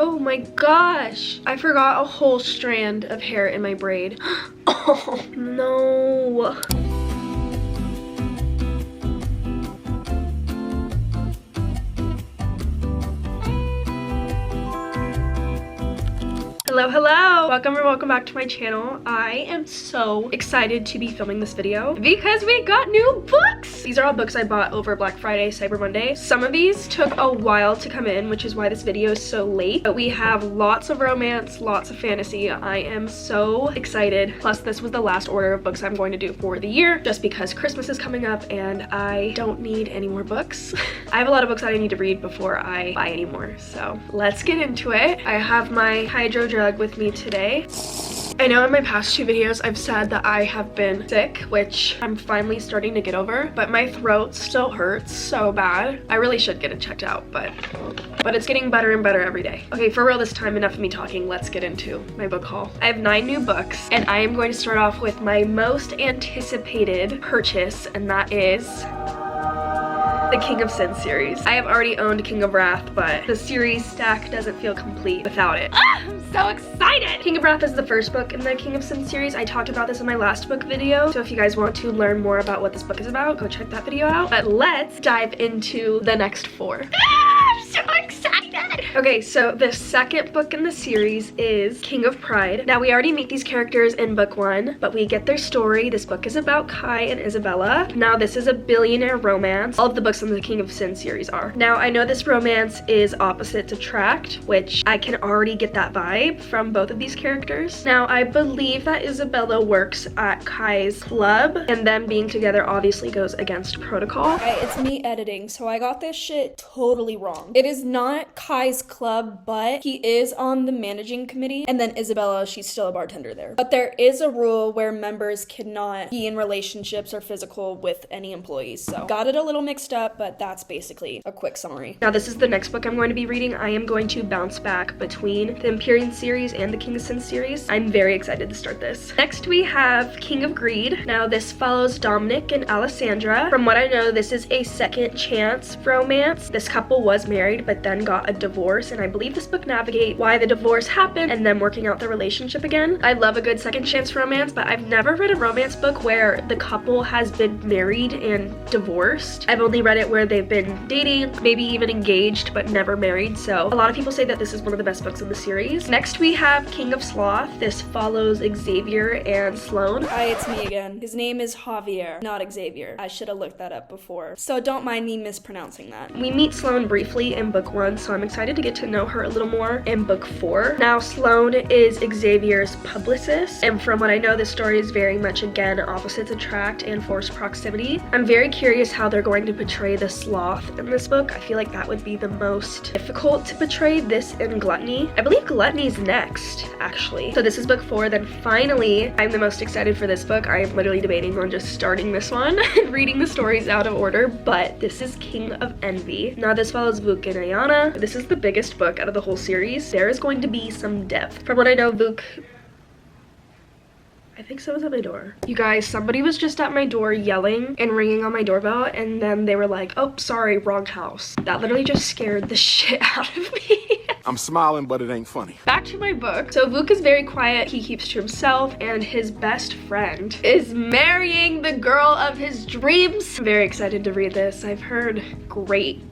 Oh my gosh. I forgot a whole strand of hair in my braid. Oh no. Hello, hello! Welcome back to my channel. I am so excited to be filming this video because we got new books! These are all books I bought over Black Friday, Cyber Monday. Some of these took a while to come in, which is why this video is so late. But we have lots of romance, lots of fantasy. I am so excited. Plus, this was the last order of books I'm going to do for the year, just because Christmas is coming up and I don't need any more books. I have a lot of books that I need to read before I buy any more, so let's get into it. I have my Hydro Drug with me today. I know in my past two videos I've said that I have been sick, which I'm finally starting to get over, but my throat still hurts so bad. I really should get it checked out, but it's getting better and better every day. Okay, for real this time, enough of me talking. Let's get into my book haul. I have 9 new books, and I am going to start off with my most anticipated purchase, and that is the King of Syd series. I have already owned King of Wrath, but the series stack doesn't feel complete without it. I'm so excited! King of Wrath is the first book in the King of Syd series. I talked about this in my last book video, so if you guys want to learn more about what this book is about, go check that video out. But let's dive into the next 4. I'm so excited! Okay, so the second book in the series is King of Pride. Now, we already meet these characters in book 1, but we get their story. This book is about Kai and Isabella. Now, this is a billionaire romance. All of the books in the King of Syd series are. Now, I know this romance is opposites attract, which I can already get that vibe from both of these characters. Now, I believe that Isabella works at Kai's club, and them being together obviously goes against protocol. Okay, it's me editing, so I got this shit totally wrong. It is not Kai's club, but he is on the managing committee, and then Isabella, she's still a bartender there. But there is a rule where members cannot be in relationships or physical with any employees, so got it a little mixed up, but that's basically a quick summary. Now, this is the next book I'm going to be reading. I am going to bounce back between the Empyrean series and the King of Syd series. I'm very excited to start this. Next, we have King of Greed. Now, this follows Dominic and Alessandra. From what I know, this is a second chance romance. This couple was married, but then got a divorce, and I believe this book navigates why the divorce happened and them working out their relationship again. I love a good second chance romance, but I've never read a romance book where the couple has been married and divorced. I've only read it where they've been dating, maybe even engaged, but never married. So a lot of people say that this is one of the best books in the series. Next, we have King of Sloth. This follows Xavier and Sloane. Hi, it's me again. His name is Javier, not Xavier. I should have looked that up before, so don't mind me mispronouncing that. We meet Sloane briefly in book 1, so I'm excited to get to know her a little more in book 4. Now, Sloane is Xavier's publicist, and from what I know, this story is very much, again, opposites attract and forced proximity. I'm very curious how they're going to portray the sloth in this book. I feel like that would be the most difficult to portray, this and Gluttony. I believe Gluttony's next, actually. So this is book 4. Then finally, I'm the most excited for this book. I am literally debating on just starting this one and reading the stories out of order, but this is King of Envy. Now, this follows Vuk and Ayana. This is the biggest book out of the whole series. There is going to be some depth. From what I know, Vuk, I think someone's at my door. You guys, somebody was just at my door yelling and ringing on my doorbell, and then they were like, oh, sorry, wrong house. That literally just scared the shit out of me. I'm smiling, but it ain't funny. Back to my book. So Vuk is very quiet. He keeps to himself, and his best friend is marrying the girl of his dreams. I'm very excited to read this. I've heard great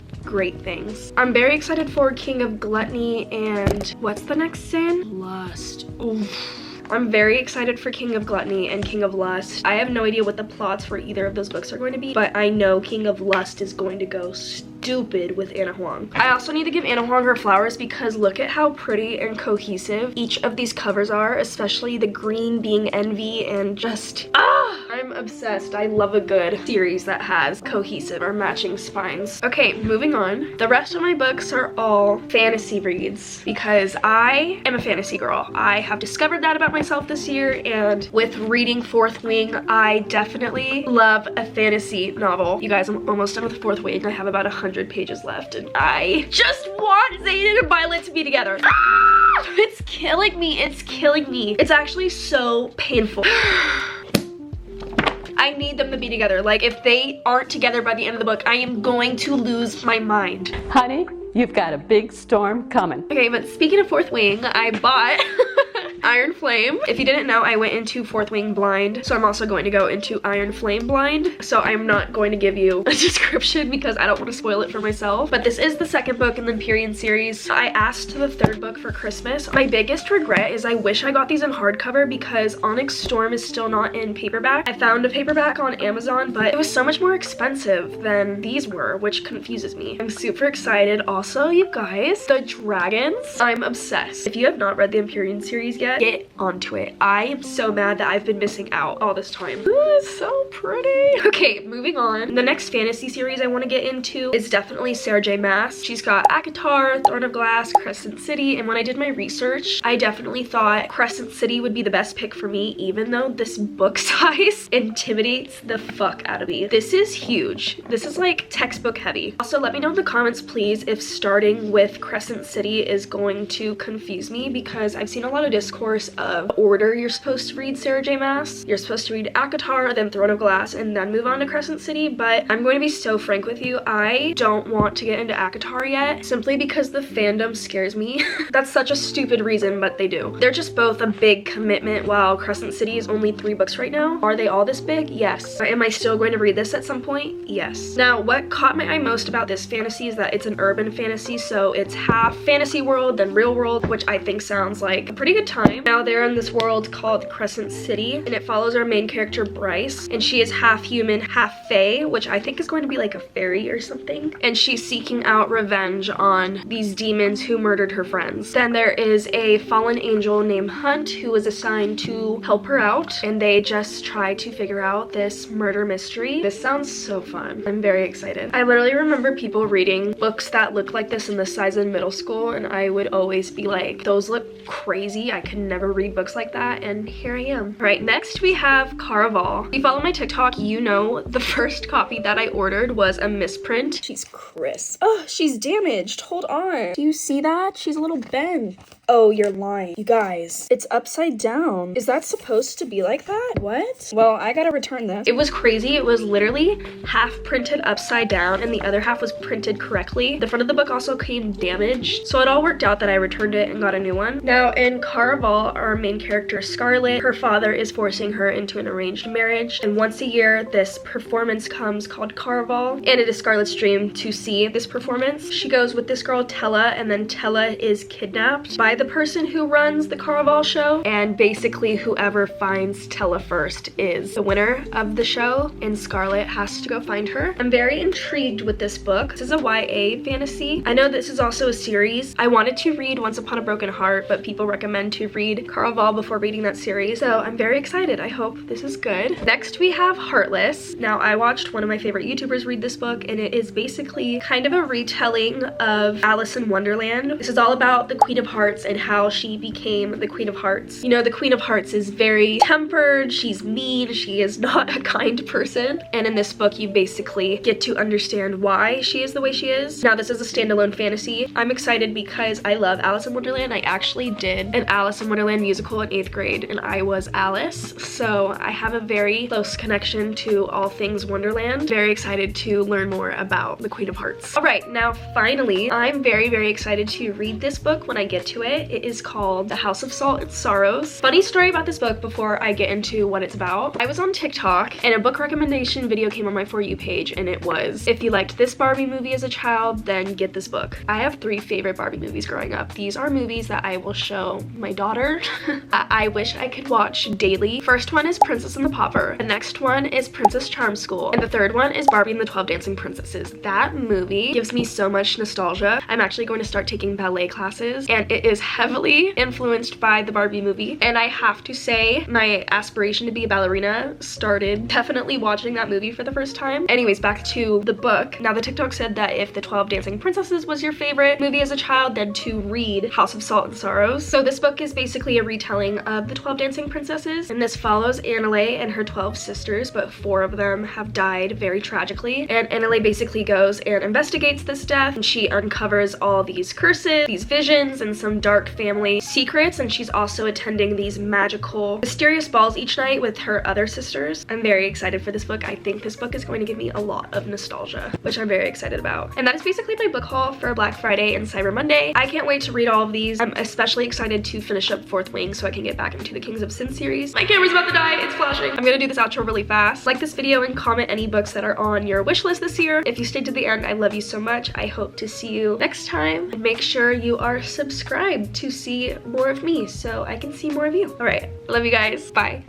things. I'm very excited for King of Gluttony and what's the next sin? Lust. Oof. I'm very excited for King of Gluttony and King of Lust. I have no idea what the plots for either of those books are going to be, but I know King of Lust is going to go stupid with Anna Huang. I also need to give Anna Huang her flowers because look at how pretty and cohesive each of these covers are, especially the green being Envy, and just, I'm obsessed. I love a good series that has cohesive or matching spines. Okay, moving on. The rest of my books are all fantasy reads because I am a fantasy girl. I have discovered that about myself this year, and with reading Fourth Wing, I definitely love a fantasy novel. You guys, I'm almost done with Fourth Wing. I have about 100 pages left, and I just want Zayden and Violet to be together. It's killing me. It's killing me. It's actually so painful. I need them to be together. Like, if they aren't together by the end of the book, I am going to lose my mind. Honey, You've got a big storm coming. Okay, but speaking of Fourth Wing, I bought Iron Flame. If you didn't know, I went into Fourth Wing blind, so I'm also going to go into Iron Flame blind. So I'm not going to give you a description because I don't want to spoil it for myself. But this is the second book in the Empyrean series. I asked the third book for Christmas. My biggest regret is I wish I got these in hardcover because Onyx Storm is still not in paperback. I found a paperback on Amazon, but it was so much more expensive than these were, which confuses me. I'm super excited. Also, you guys, the dragons, I'm obsessed. If you have not read the Empyrean series yet, get onto it. I am so mad that I've been missing out all this time. Ooh, it's so pretty. Okay, moving on. The next fantasy series I want to get into is definitely Sarah J Maas. She's got ACOTAR, Throne of Glass, Crescent City, and when I did my research, I definitely thought Crescent City would be the best pick for me, even though this book size intimidates the fuck out of me. This is huge. This is like textbook heavy. Also, let me know in the comments, please, if starting with Crescent City is going to confuse me because I've seen a lot of discourse of order you're supposed to read Sarah J Maas. You're supposed to read ACOTAR, then Throne of Glass, and then move on to Crescent City, but I'm going to be so frank with you, I don't want to get into ACOTAR yet, simply because the fandom scares me. That's such a stupid reason, but they do. They're just both a big commitment, while Crescent City is only 3 books right now. Are they all this big? Yes. Am I still going to read this at some point? Yes. Now, what caught my eye most about this fantasy is that it's an urban fantasy, so it's half fantasy world, then real world, which I think sounds like a pretty good time. Now they're in this world called Crescent City, and it follows our main character Bryce, and she is half human, half fae, which I think is going to be like a fairy or something, and she's seeking out revenge on these demons who murdered her friends. Then there is a fallen angel named Hunt who was assigned to help her out, and they just try to figure out this murder mystery. This sounds so fun. I'm very excited. I literally remember people reading books that look like this in the size in middle school, and I would always be like, those look crazy. I could never read books like that, and here I am. All right, next we have Caraval. If you follow my TikTok, you know the first copy that I ordered was a misprint. She's crisp. Oh, she's damaged. Hold on. Do you see that? She's a little bent. Oh, you're lying. You guys, it's upside down. Is that supposed to be like that? What? Well, I gotta return this. It was crazy. It was literally half printed upside down and the other half was printed correctly. The front of the book also came damaged, so it all worked out that I returned it and got a new one. Now, in Caraval, our main character Scarlet, her father is forcing her into an arranged marriage, and once a year, this performance comes called Caraval, and it is Scarlet's dream to see this performance. She goes with this girl, Tella, and then Tella is kidnapped by the person who runs the Caraval show, and basically whoever finds Tella first is the winner of the show, and Scarlet has to go find her. I'm very intrigued with this book. This is a YA fantasy. I know this is also a series. I wanted to read Once Upon a Broken Heart, but people recommend to read Caraval before reading that series, so I'm very excited. I hope this is good. Next we have Heartless. Now, I watched one of my favorite YouTubers read this book, and it is basically kind of a retelling of Alice in Wonderland. This is all about the Queen of Hearts and how she became the Queen of Hearts. You know, the Queen of Hearts is very tempered, she's mean, she is not a kind person, and in this book you basically get to understand why she is the way she is. Now, this is a standalone fantasy. I'm excited because I love Alice in Wonderland. I actually did an Alice in Wonderland musical in 8th grade, and I was Alice, so I have a very close connection to all things Wonderland. Very excited to learn more about the Queen of Hearts. All right, now finally, I'm very, very excited to read this book when I get to it. It is called The House of Salt and Sorrows. Funny story about this book before I get into what it's about. I was on TikTok and a book recommendation video came on my For You page, and it was, if you liked this Barbie movie as a child, then get this book. I have 3 favorite Barbie movies growing up. These are movies that I will show my daughter. I wish I could watch daily. First one is Princess and the Pauper. The next one is Princess Charm School. And the third one is Barbie and the 12 Dancing Princesses. That movie gives me so much nostalgia. I'm actually going to start taking ballet classes, and it is heavily influenced by the Barbie movie. And I have to say, my aspiration to be a ballerina started definitely watching that movie for the first time. Anyways, back to the book. Now, the TikTok said that if the 12 Dancing Princesses was your favorite movie as a child, then to read House of Salt and Sorrows. So this book is basically basically a retelling of the 12 Dancing Princesses, and this follows Annalay and her 12 sisters, but 4 of them have died very tragically. And Annalay basically goes and investigates this death, and she uncovers all these curses, these visions, and some dark family secrets, and she's also attending these magical, mysterious balls each night with her other sisters. I'm very excited for this book. I think this book is going to give me a lot of nostalgia, which I'm very excited about. And that is basically my book haul for Black Friday and Cyber Monday. I can't wait to read all of these. I'm especially excited to finish up Fourth Wing so I can get back into the Kings of Sin series. My camera's about to die, it's flashing. I'm gonna do this outro really fast. Like this video and comment any books that are on your wish list this year. If you stayed to the end, I love you so much. I hope to see you next time. And make sure you are subscribed to see more of me so I can see more of you. All right, love you guys, bye.